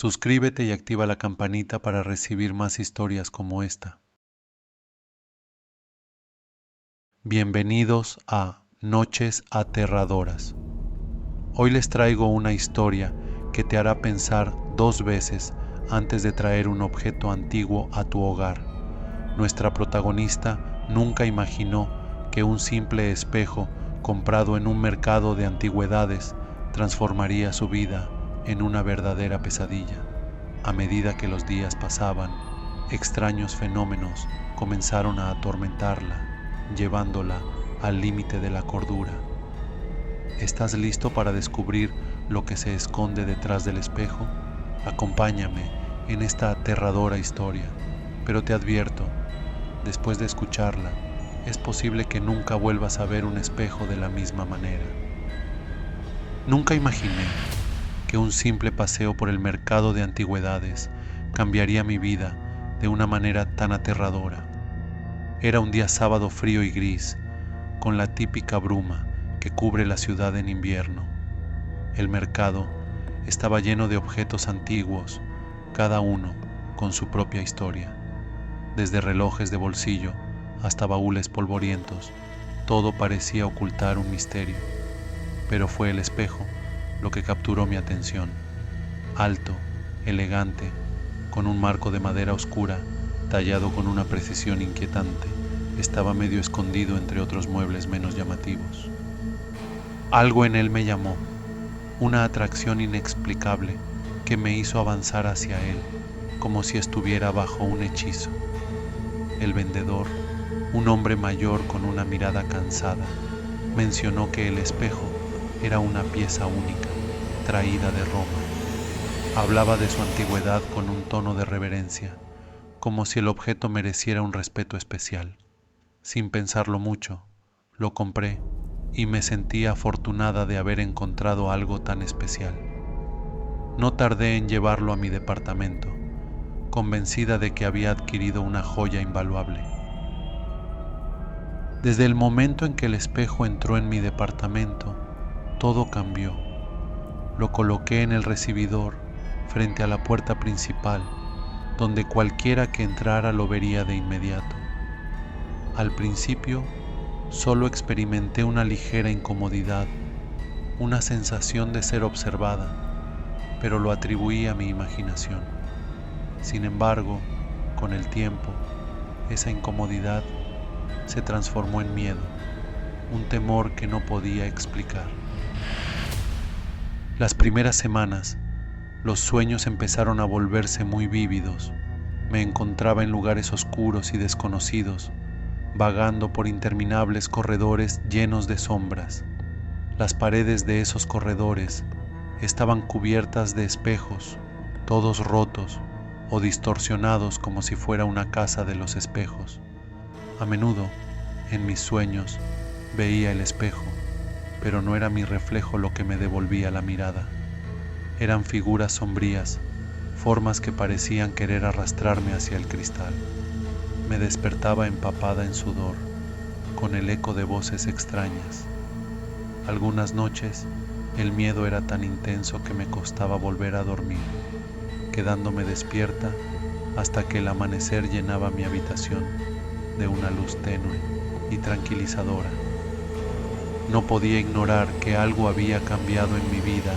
Suscríbete y activa la campanita para recibir más historias como esta. Bienvenidos a Noches Aterradoras. Hoy les traigo una historia que te hará pensar 2 veces antes de traer un objeto antiguo a tu hogar. Nuestra protagonista nunca imaginó que un simple espejo comprado en un mercado de antigüedades transformaría su vida en una verdadera pesadilla. A medida que los días pasaban, extraños fenómenos comenzaron a atormentarla, llevándola al límite de la cordura. ¿Estás listo para descubrir lo que se esconde detrás del espejo? Acompáñame en esta aterradora historia, pero te advierto, después de escucharla, es posible que nunca vuelvas a ver un espejo de la misma manera. Nunca imaginé que un simple paseo por el mercado de antigüedades cambiaría mi vida de una manera tan aterradora. Era un día sábado frío y gris, con la típica bruma que cubre la ciudad en invierno. El mercado estaba lleno de objetos antiguos, cada uno con su propia historia. Desde relojes de bolsillo hasta baúles polvorientos, todo parecía ocultar un misterio. Pero fue el espejo lo que capturó mi atención. Alto, elegante, con un marco de madera oscura, tallado con una precisión inquietante, estaba medio escondido entre otros muebles menos llamativos. Algo en él me llamó, una atracción inexplicable que me hizo avanzar hacia él, como si estuviera bajo un hechizo. El vendedor, un hombre mayor con una mirada cansada, mencionó que el espejo era una pieza única, traída de Roma. Hablaba de su antigüedad con un tono de reverencia, como si el objeto mereciera un respeto especial. Sin pensarlo mucho, lo compré y me sentí afortunada de haber encontrado algo tan especial. No tardé en llevarlo a mi departamento, convencida de que había adquirido una joya invaluable. Desde el momento en que el espejo entró en mi departamento, todo cambió. Lo coloqué en el recibidor frente a la puerta principal, donde cualquiera que entrara lo vería de inmediato. Al principio, solo experimenté una ligera incomodidad, una sensación de ser observada, pero lo atribuí a mi imaginación. Sin embargo, con el tiempo, esa incomodidad se transformó en miedo, un temor que no podía explicar. Las primeras semanas, los sueños empezaron a volverse muy vívidos. Me encontraba en lugares oscuros y desconocidos, vagando por interminables corredores llenos de sombras. Las paredes de esos corredores estaban cubiertas de espejos, todos rotos o distorsionados como si fuera una casa de los espejos. A menudo, en mis sueños, veía el espejo, pero no era mi reflejo lo que me devolvía la mirada. Eran figuras sombrías, formas que parecían querer arrastrarme hacia el cristal. Me despertaba empapada en sudor, con el eco de voces extrañas. Algunas noches, el miedo era tan intenso que me costaba volver a dormir, quedándome despierta hasta que el amanecer llenaba mi habitación de una luz tenue y tranquilizadora. No podía ignorar que algo había cambiado en mi vida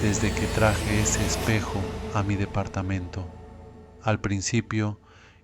desde que traje ese espejo a mi departamento. Al principio,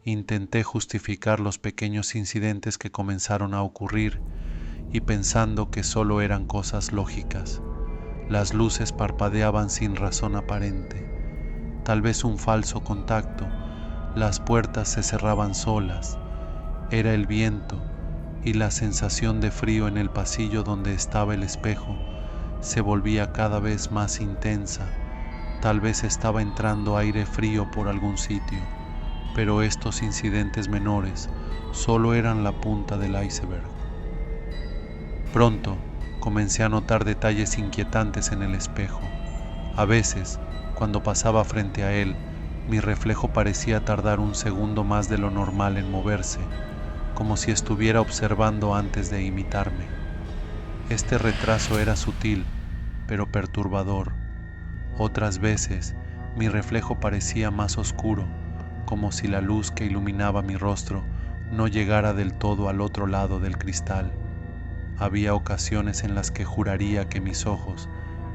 intenté justificar los pequeños incidentes que comenzaron a ocurrir y pensando que solo eran cosas lógicas. Las luces parpadeaban sin razón aparente, tal vez un falso contacto, las puertas se cerraban solas, era el viento y la sensación de frío en el pasillo donde estaba el espejo se volvía cada vez más intensa. Tal vez estaba entrando aire frío por algún sitio, pero estos incidentes menores solo eran la punta del iceberg. Pronto comencé a notar detalles inquietantes en el espejo. A veces, cuando pasaba frente a él, mi reflejo parecía tardar un segundo más de lo normal en moverse, como si estuviera observando antes de imitarme. Este retraso era sutil, pero perturbador. Otras veces Mi reflejo parecía más oscuro, como si la luz que iluminaba mi rostro no llegara del todo al otro lado del cristal. Había ocasiones en las que juraría que mis ojos,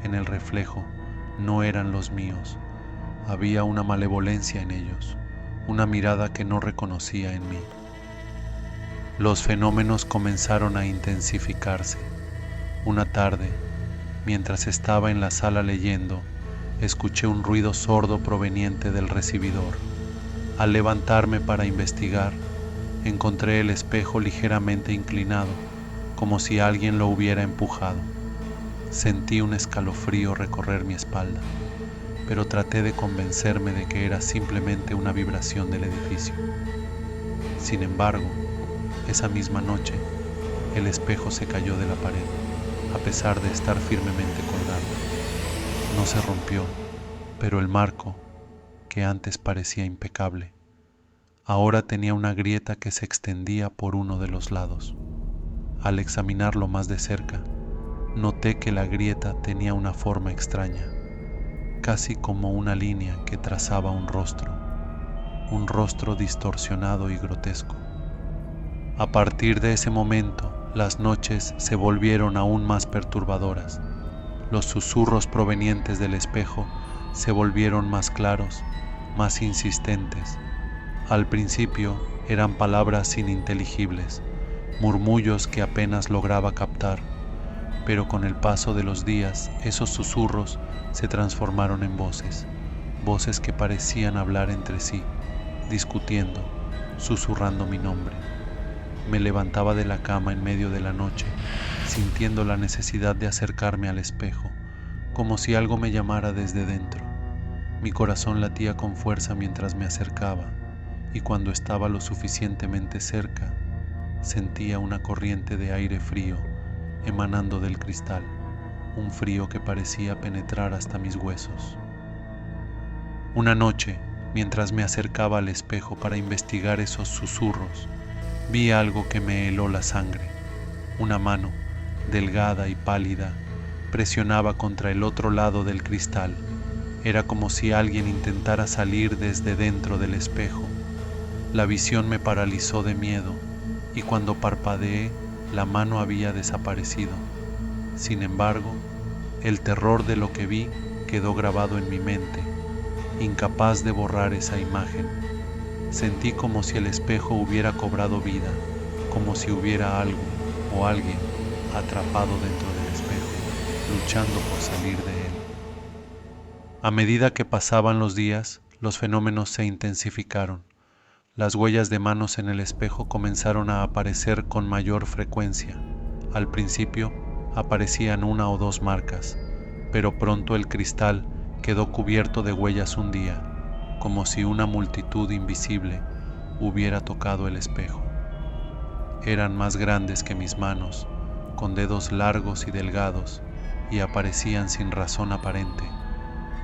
en el reflejo, no eran los míos. Había una malevolencia en ellos, una mirada que no reconocía en mí. Los fenómenos comenzaron a intensificarse. Una tarde, mientras estaba en la sala leyendo, escuché un ruido sordo proveniente del recibidor. Al levantarme para investigar, encontré el espejo ligeramente inclinado, como si alguien lo hubiera empujado. Sentí un escalofrío recorrer mi espalda, pero traté de convencerme de que era simplemente una vibración del edificio. Sin embargo, esa misma noche, el espejo se cayó de la pared, a pesar de estar firmemente colgado. No se rompió, pero el marco, que antes parecía impecable, ahora tenía una grieta que se extendía por uno de los lados. Al examinarlo más de cerca, noté que la grieta tenía una forma extraña, casi como una línea que trazaba un rostro distorsionado y grotesco. A partir de ese momento, las noches se volvieron aún más perturbadoras. Los susurros provenientes del espejo se volvieron más claros, más insistentes. Al principio eran palabras ininteligibles, murmullos que apenas lograba captar, pero con el paso de los días esos susurros se transformaron en voces que parecían hablar entre sí, discutiendo, susurrando mi nombre. Me levantaba de la cama en medio de la noche, sintiendo la necesidad de acercarme al espejo, como si algo me llamara desde dentro. Mi corazón latía con fuerza mientras me acercaba, y cuando estaba lo suficientemente cerca, sentía una corriente de aire frío emanando del cristal, un frío que parecía penetrar hasta mis huesos. Una noche, mientras me acercaba al espejo para investigar esos susurros, vi algo que me heló la sangre. Una mano, delgada y pálida, presionaba contra el otro lado del cristal. Era como si alguien intentara salir desde dentro del espejo. La visión me paralizó de miedo, y cuando parpadeé, la mano había desaparecido. Sin embargo, el terror de lo que vi quedó grabado en mi mente, incapaz de borrar esa imagen. Sentí como si el espejo hubiera cobrado vida, como si hubiera algo o alguien atrapado dentro del espejo, luchando por salir de él. A medida que pasaban los días, los fenómenos se intensificaron. Las huellas de manos en el espejo comenzaron a aparecer con mayor frecuencia. Al principio aparecían una o dos marcas, pero pronto el cristal quedó cubierto de huellas un día, como si una multitud invisible hubiera tocado el espejo. Eran más grandes que mis manos, con dedos largos y delgados, y aparecían sin razón aparente,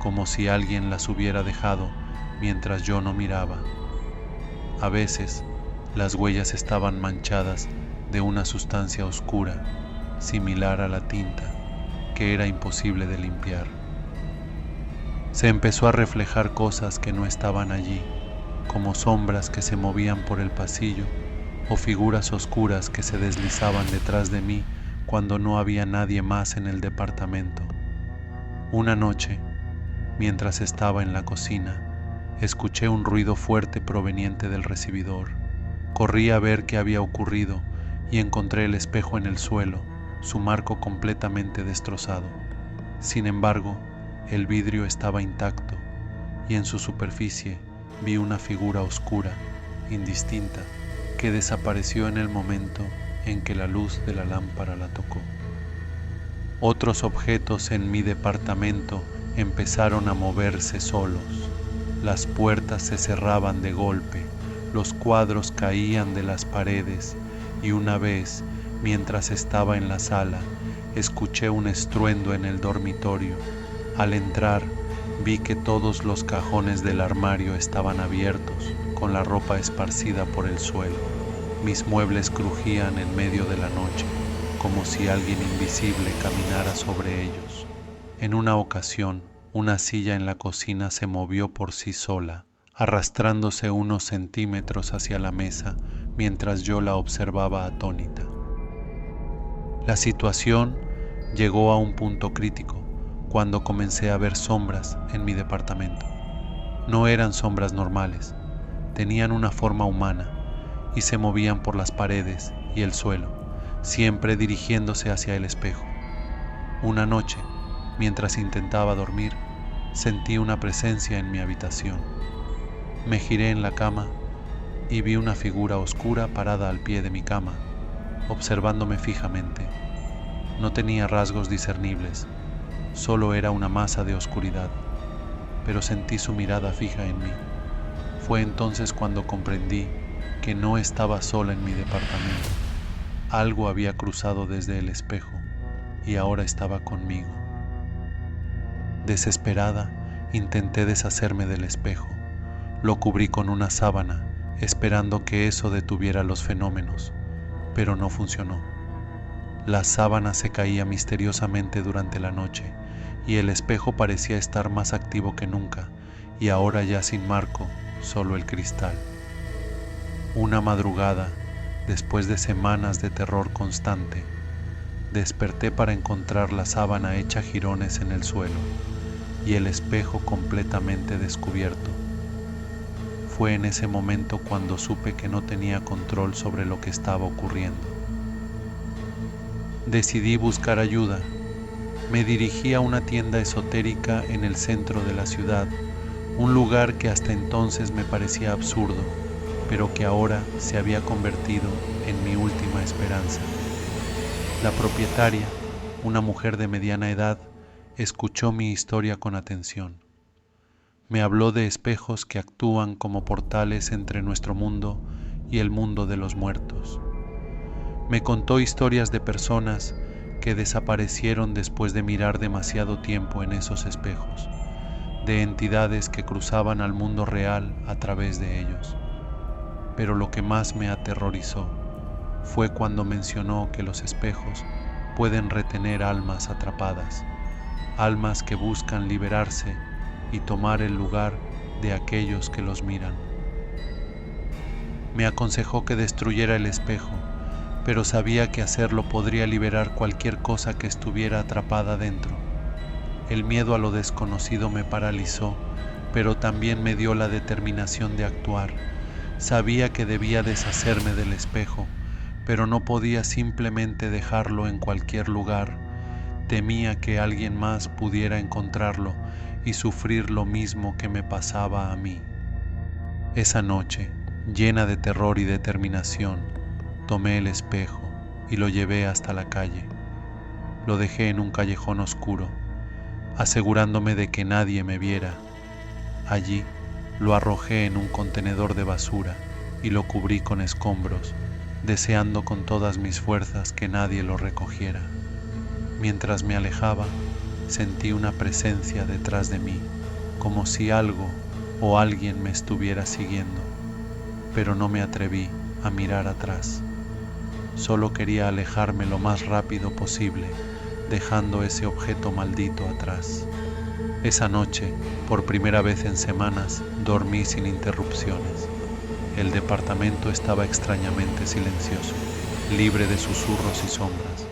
como si alguien las hubiera dejado mientras yo no miraba. A veces, las huellas estaban manchadas de una sustancia oscura, similar a la tinta, que era imposible de limpiar. Se empezó a reflejar cosas que no estaban allí, como sombras que se movían por el pasillo o figuras oscuras que se deslizaban detrás de mí cuando no había nadie más en el departamento. Una noche, mientras estaba en la cocina, escuché un ruido fuerte proveniente del recibidor. Corrí a ver qué había ocurrido y encontré el espejo en el suelo, su marco completamente destrozado. Sin embargo, el vidrio estaba intacto y en su superficie vi una figura oscura, indistinta, que desapareció en el momento en que la luz de la lámpara la tocó. Otros objetos en mi departamento empezaron a moverse solos. Las puertas se cerraban de golpe, los cuadros caían de las paredes y una vez, mientras estaba en la sala, escuché un estruendo en el dormitorio. Al entrar, vi que todos los cajones del armario estaban abiertos, con la ropa esparcida por el suelo. Mis muebles crujían en medio de la noche, como si alguien invisible caminara sobre ellos. En una ocasión, Una silla en la cocina se movió por sí sola, arrastrándose unos centímetros hacia la mesa mientras yo la observaba atónita. La situación llegó a un punto crítico cuando comencé a ver sombras en mi departamento. No eran sombras normales, tenían una forma humana y se movían por las paredes y el suelo, siempre dirigiéndose hacia el espejo. Una noche, mientras intentaba dormir, sentí una presencia en mi habitación. Me giré en la cama y vi una figura oscura parada al pie de mi cama, observándome fijamente. No tenía rasgos discernibles, solo era una masa de oscuridad, pero sentí su mirada fija en mí. Fue entonces cuando comprendí que no estaba sola en mi departamento. Algo había cruzado desde el espejo y ahora estaba conmigo. Desesperada, intenté deshacerme del espejo. Lo cubrí con una sábana, esperando que eso detuviera los fenómenos, pero no funcionó. La sábana se caía misteriosamente durante la noche y el espejo parecía estar más activo que nunca, y ahora ya sin marco, solo el cristal. Una madrugada, después de semanas de terror constante, desperté para encontrar la sábana hecha jirones en el suelo y el espejo completamente descubierto. Fue en ese momento cuando supe que no tenía control sobre lo que estaba ocurriendo. Decidí buscar ayuda. Me dirigí a una tienda esotérica en el centro de la ciudad, un lugar que hasta entonces me parecía absurdo, pero que ahora se había convertido en mi última esperanza. La propietaria, una mujer de mediana edad, escuchó mi historia con atención. Me habló de espejos que actúan como portales entre nuestro mundo y el mundo de los muertos. Me contó historias de personas que desaparecieron después de mirar demasiado tiempo en esos espejos, de entidades que cruzaban al mundo real a través de ellos. Pero lo que más me aterrorizó fue cuando mencionó que los espejos pueden retener almas atrapadas, almas que buscan liberarse y tomar el lugar de aquellos que los miran. Me aconsejó que destruyera el espejo, pero sabía que hacerlo podría liberar cualquier cosa que estuviera atrapada dentro. El miedo a lo desconocido me paralizó, pero también me dio la determinación de actuar. Sabía que debía deshacerme del espejo, pero no podía simplemente dejarlo en cualquier lugar. Temía que alguien más pudiera encontrarlo y sufrir lo mismo que me pasaba a mí. Esa noche, llena de terror y determinación, tomé el espejo y lo llevé hasta la calle. Lo dejé en un callejón oscuro, asegurándome de que nadie me viera. Allí lo arrojé en un contenedor de basura y lo cubrí con escombros, deseando con todas mis fuerzas que nadie lo recogiera. Mientras me alejaba, sentí una presencia detrás de mí, como si algo o alguien me estuviera siguiendo, pero no me atreví a mirar atrás. Solo quería alejarme lo más rápido posible, dejando ese objeto maldito atrás. Esa noche, por primera vez en semanas, dormí sin interrupciones. El departamento estaba extrañamente silencioso, libre de susurros y sombras.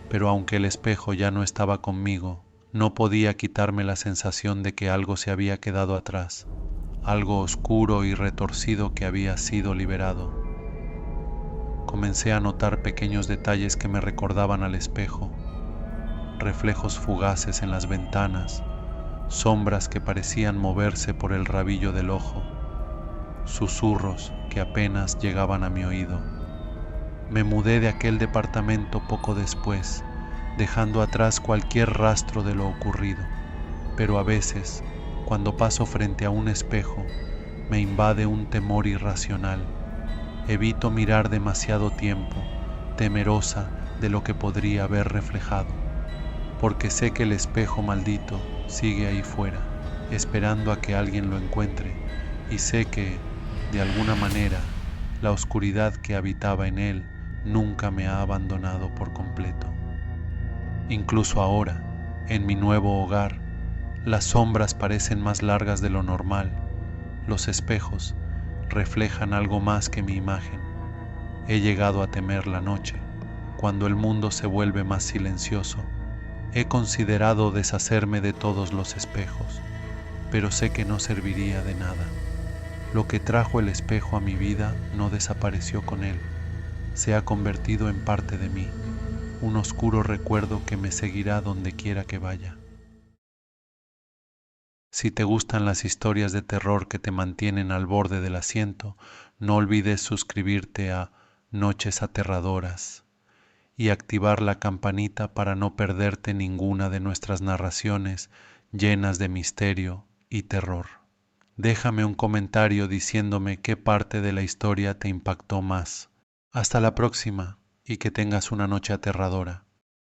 Pero aunque el espejo ya no estaba conmigo, no podía quitarme la sensación de que algo se había quedado atrás, algo oscuro y retorcido que había sido liberado. Comencé a notar pequeños detalles que me recordaban al espejo, reflejos fugaces en las ventanas, sombras que parecían moverse por el rabillo del ojo, susurros que apenas llegaban a mi oído. Me mudé de aquel departamento poco después, dejando atrás cualquier rastro de lo ocurrido, pero a veces, cuando paso frente a un espejo, me invade un temor irracional. Evito mirar demasiado tiempo, temerosa de lo que podría haber reflejado, porque sé que el espejo maldito sigue ahí fuera, esperando a que alguien lo encuentre, y sé que, de alguna manera, la oscuridad que habitaba en él nunca me ha abandonado por completo. Incluso ahora, en mi nuevo hogar, Las sombras parecen más largas de lo normal. Los espejos reflejan algo más que mi imagen. He llegado a temer la noche, cuando el mundo se vuelve más silencioso. He considerado deshacerme de todos los espejos, pero sé que no serviría de nada. Lo que trajo el espejo a mi vida no desapareció con él. Se ha convertido en parte de mí, un oscuro recuerdo que me seguirá donde quiera que vaya. Si te gustan las historias de terror que te mantienen al borde del asiento, no olvides suscribirte a Noches Aterradoras y activar la campanita para no perderte ninguna de nuestras narraciones llenas de misterio y terror. Déjame un comentario diciéndome qué parte de la historia te impactó más. Hasta la próxima y que tengas una noche aterradora.